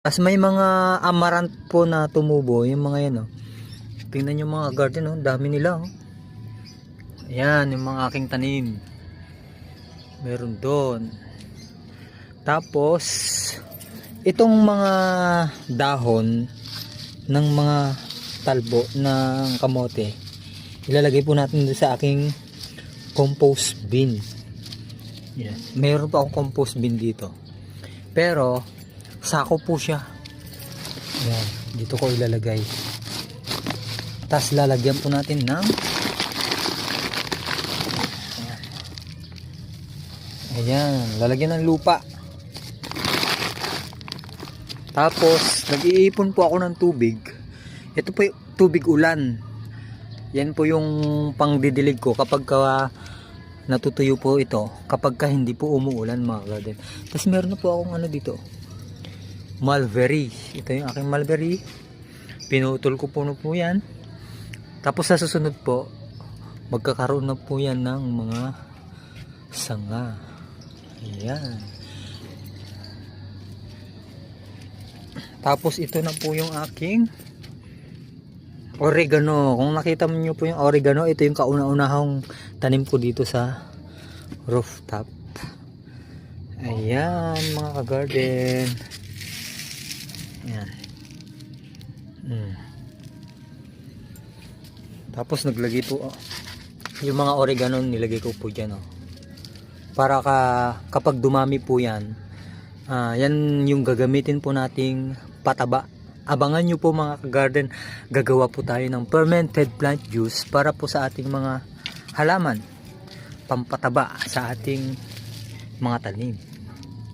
As may mga amaranth po na tumubo, yung mga yan oh. Tingnan yung mga garden oh, dami nila oh. Ayan yung mga aking tanim. Meron doon. Tapos itong mga dahon ng mga talbo ng kamote, ilalagay po natin doon sa aking compost bin. Yan. Mayroon pa akong compost bin dito. Pero sako po siya. Yan, dito ko ilalagay. Tapos lalagyan po natin ng ayan, lalagyan ng lupa. Tapos nag-iipon po ako ng tubig. Ito po yung tubig ulan. Yan po yung pangdidilig ko kapag natutuyo po ito, kapag hindi po umuulan mga garden. Tapos meron na po akong ano dito, mulberry. Ito yung aking mulberry. Pinutol ko po na po yan. Tapos sa susunod po, magkakaroon na po yan ng mga sanga. Ayan. Tapos ito na po yung aking oregano. Kung nakita niyo po yung oregano, ito yung kauna-unahang tanim ko dito sa rooftop. Ayan mga ka-garden. Ayan. Tapos naglagay po yung mga oregano, nilagay ko po dyan para kapag dumami po yan, yan yung gagamitin po nating pataba. Abangan nyo po mga ka-garden, gagawa po tayo ng fermented plant juice para po sa ating mga halaman, pampataba sa ating mga tanim.